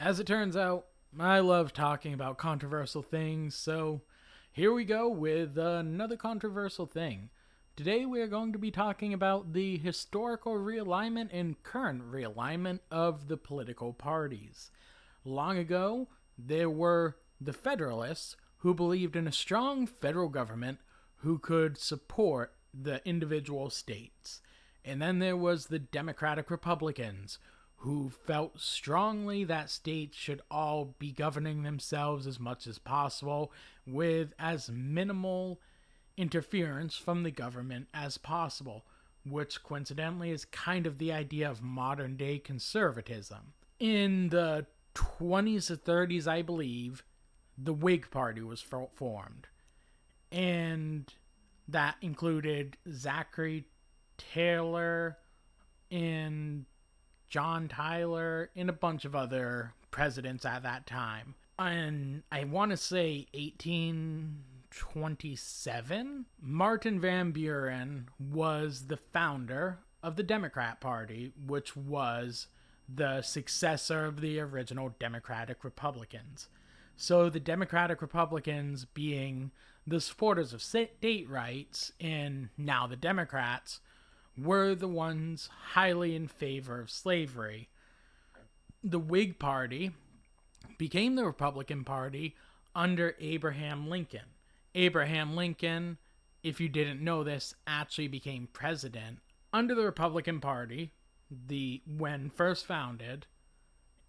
As it turns out, I love talking about controversial things, so here we go with another controversial thing. Today we are going to be talking about the historical realignment and current realignment of the political parties. Long ago, there were the Federalists who believed in a strong federal government who could support the individual states. And then there was the Democratic Republicans who felt strongly that states should all be governing themselves as much as possible with as minimal interference from the government as possible, which coincidentally is kind of the idea of modern day conservatism. In the 20s to 30s, I believe, the Whig Party was formed, and that included Zachary Taylor and John Tyler, and a bunch of other presidents at that time. And I want to say 1827, Martin Van Buren was the founder of the Democrat Party, which was the successor of the original Democratic Republicans. So the Democratic Republicans, being the supporters of state rights, and now the Democrats, were the ones highly in favor of slavery. The Whig Party became the Republican Party under Abraham Lincoln. Abraham Lincoln, if you didn't know this, actually became president. Under the Republican Party, when first founded,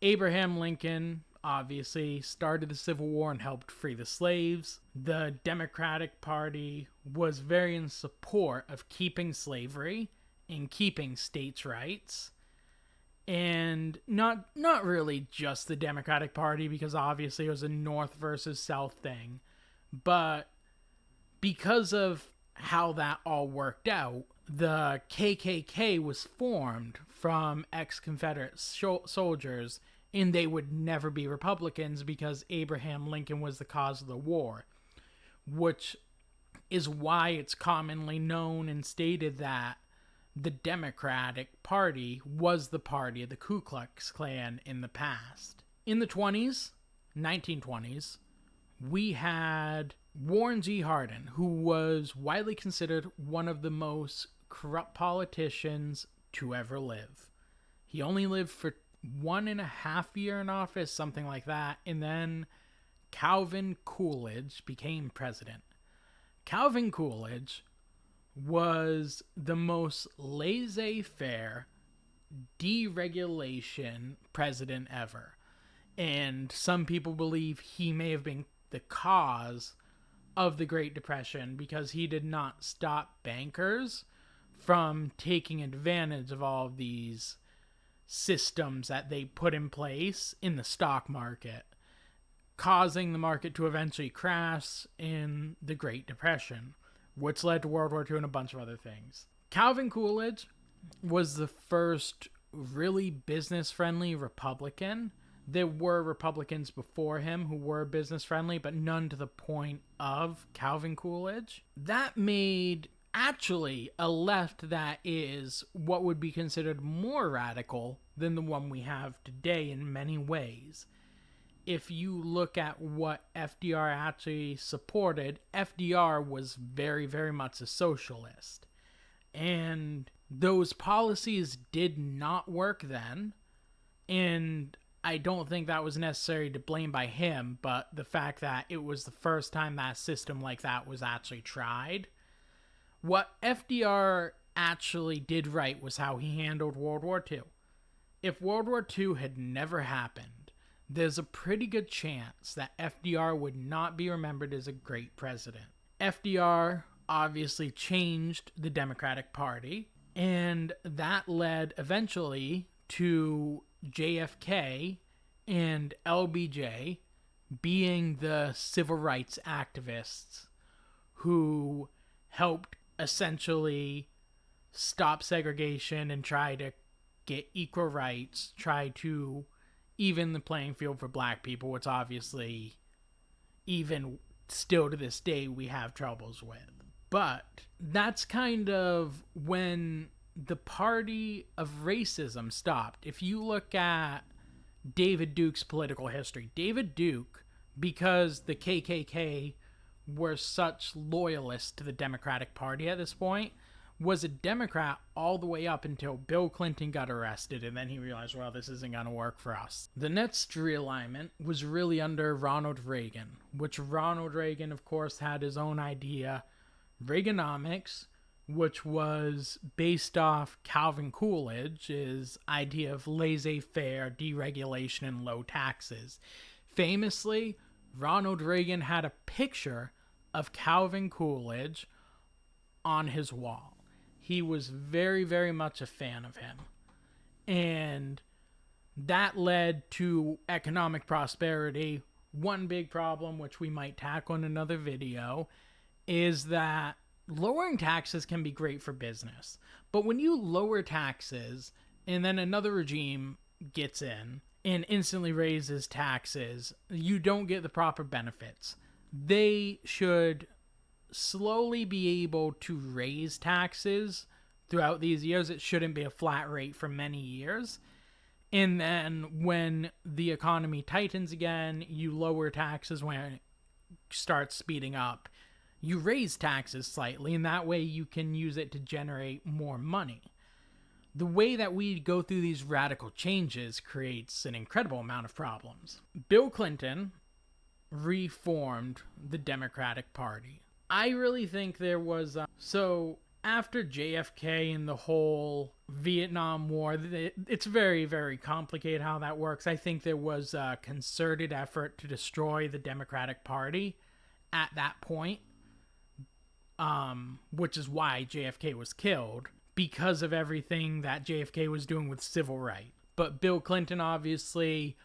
Abraham Lincoln obviously started the Civil War and helped free the slaves. The Democratic Party was very in support of keeping slavery and keeping states' rights. And not really just the Democratic Party, because obviously it was a North versus South thing. But because of how that all worked out, the KKK was formed from ex-Confederate soldiers, and they would never be Republicans because Abraham Lincoln was the cause of the war, which is why it's commonly known and stated that the Democratic Party was the party of the Ku Klux Klan in the past. In the 1920s, we had Warren G. Harding, who was widely considered one of the most corrupt politicians to ever live. He only lived for 1.5 years in office, something like that, and then Calvin Coolidge became president. Calvin Coolidge was the most laissez-faire deregulation president ever. And some people believe he may have been the cause of the Great Depression because he did not stop bankers from taking advantage of all of these systems that they put in place in the stock market, causing the market to eventually crash in the Great Depression, which led to World War II and a bunch of other things. Calvin Coolidge was the first really business-friendly Republican. There were Republicans before him who were business-friendly, but none to the point of Calvin Coolidge. That made actually a left that is what would be considered more radical than the one we have today in many ways. If you look at what FDR actually supported, FDR was very, very much a socialist. And those policies did not work then. And I don't think that was necessarily to blame by him, but the fact that it was the first time that system like that was actually tried. What FDR actually did right was how he handled World War II. If World War II had never happened, there's a pretty good chance that FDR would not be remembered as a great president. FDR obviously changed the Democratic Party, and that led eventually to JFK and LBJ being the civil rights activists who helped essentially stop segregation and try to get equal rights, try to even the playing field for black people, which obviously even still to this day we have troubles with. But that's kind of when the party of racism stopped. If you look at David Duke's political history. David Duke, because the KKK were such loyalists to the Democratic Party at this point, was a Democrat all the way up until Bill Clinton got arrested, and then he realized, well, this isn't going to work for us. The next realignment was really under Ronald Reagan, which Ronald Reagan, of course, had his own idea, Reaganomics, which was based off Calvin Coolidge's idea of laissez-faire, deregulation, and low taxes. Famously, Ronald Reagan had a picture of Calvin Coolidge on his wall. He was very, very much a fan of him. And that led to economic prosperity. One big problem, which we might tackle in another video, is that lowering taxes can be great for business. But when you lower taxes and then another regime gets in and instantly raises taxes, you don't get the proper benefits. They should slowly be able to raise taxes throughout these years. It shouldn't be a flat rate for many years. And then when the economy tightens again, you lower taxes. When it starts speeding up, you raise taxes slightly, and that way you can use it to generate more money. The way that we go through these radical changes creates an incredible amount of problems. Bill Clinton reformed the Democratic Party. I really think there was... So after JFK and the whole Vietnam War, it's very, very complicated how that works. I think there was a concerted effort to destroy the Democratic Party at that point, which is why JFK was killed, because of everything that JFK was doing with civil rights. But Bill Clinton obviously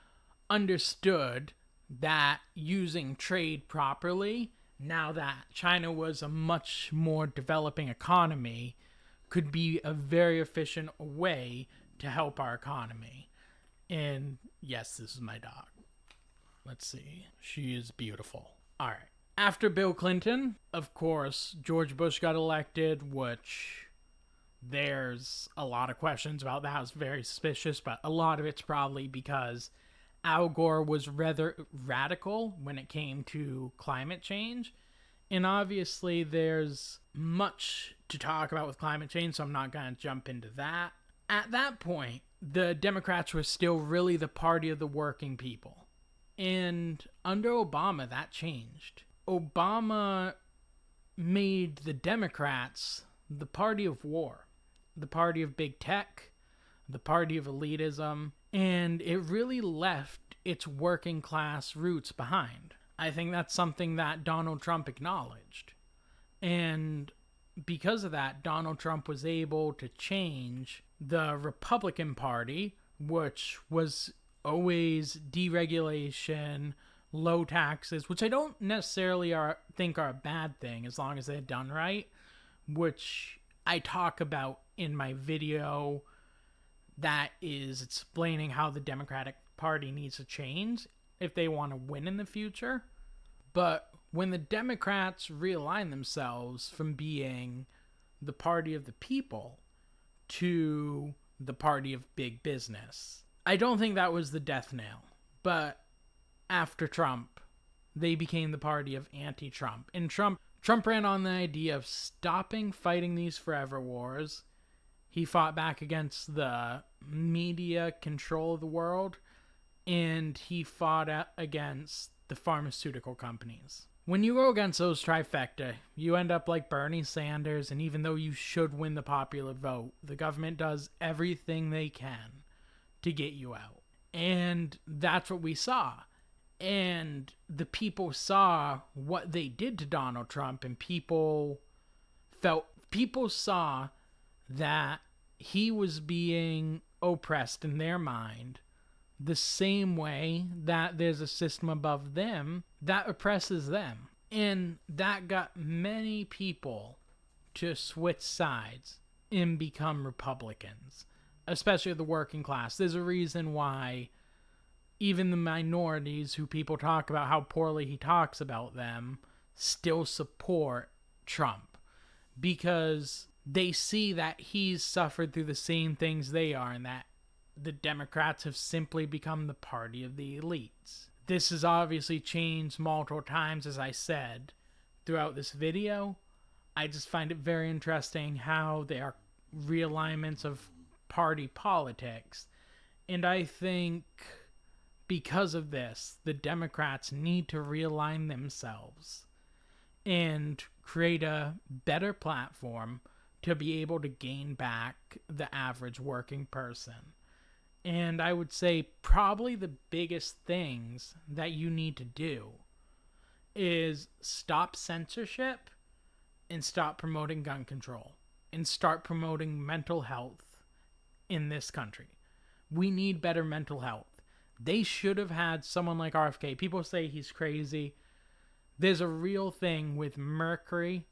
understood that using trade properly, now that China was a much more developing economy, could be a very efficient way to help our economy. And yes, this is my dog. Let's see. She is beautiful. All right. After Bill Clinton, of course, George Bush got elected, which there's a lot of questions about that. I was very suspicious, but a lot of it's probably because Al Gore was rather radical when it came to climate change. And obviously there's much to talk about with climate change, so I'm not going to jump into that. At that point, the Democrats were still really the party of the working people. And under Obama, that changed. Obama made the Democrats the party of war, the party of big tech, the party of elitism, and it really left its working class roots behind. I think that's something that Donald Trump acknowledged. And because of that, Donald Trump was able to change the Republican Party, which was always deregulation, low taxes, which I don't necessarily think are a bad thing as long as they're done right, which I talk about in my video that is explaining how the Democratic Party needs to change if they want to win in the future. But when the Democrats realign themselves from being the party of the people to the party of big business, I don't think that was the death nail. But after Trump, they became the party of anti-Trump. And Trump ran on the idea of stopping fighting these forever wars. He fought back against the media control of the world, and he fought against the pharmaceutical companies. When you go against those trifecta, you end up like Bernie Sanders, and even though you should win the popular vote, the government does everything they can to get you out. And that's what we saw. And the people saw what they did to Donald Trump, and people saw that he was being oppressed in their mind the same way that there's a system above them that oppresses them. And that got many people to switch sides and become Republicans, especially the working class. There's a reason why even the minorities, who people talk about how poorly he talks about them, still support Trump, because they see that he's suffered through the same things they are, and that the Democrats have simply become the party of the elites. This has obviously changed multiple times, as I said, throughout this video. I just find it very interesting how they are realignments of party politics. And I think because of this, the Democrats need to realign themselves and create a better platform to be able to gain back the average working person. And I would say probably the biggest things that you need to do is stop censorship and stop promoting gun control and start promoting mental health in this country. We need better mental health. They should have had someone like RFK. People say he's crazy. There's a real thing with mercury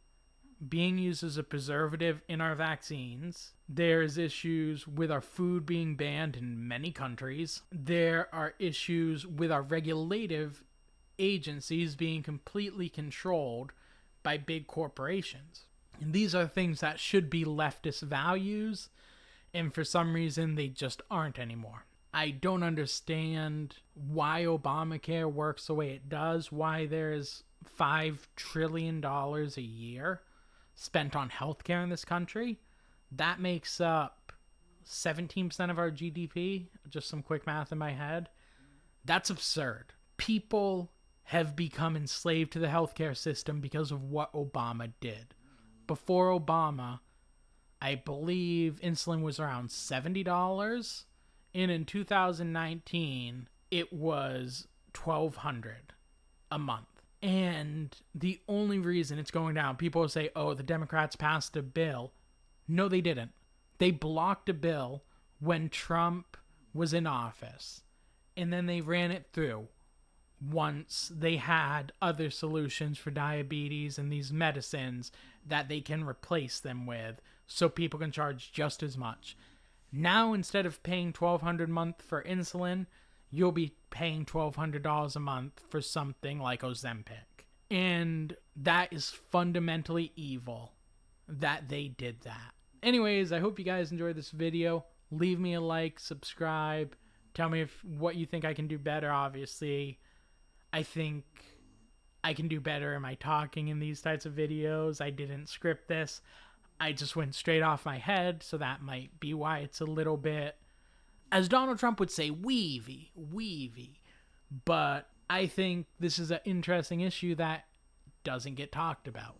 being used as a preservative in our vaccines. There's issues with our food being banned in many countries. There are issues with our regulative agencies being completely controlled by big corporations. And these are things that should be leftist values, and for some reason they just aren't anymore. I don't understand why Obamacare works the way it does, why there's $5 trillion a year spent on healthcare in this country. That makes up 17% of our GDP. Just some quick math in my head. That's absurd. People have become enslaved to the healthcare system because of what Obama did. Before Obama, I believe insulin was around $70, and in 2019, it was $1,200 a month. And the only reason it's going down, people will say, oh, the Democrats passed a bill. No, they didn't. They blocked a bill when Trump was in office, and then they ran it through once they had other solutions for diabetes and these medicines that they can replace them with so people can charge just as much. Now, instead of paying $1,200 a month for insulin, you'll be paying $1,200 a month for something like Ozempic. And that is fundamentally evil that they did that. Anyways, I hope you guys enjoyed this video. Leave me a like, subscribe. Tell me what you think I can do better. Obviously, I think I can do better in my talking in these types of videos. I didn't script this. I just went straight off my head, so that might be why it's a little bit, as Donald Trump would say, weavy. But I think this is an interesting issue that doesn't get talked about.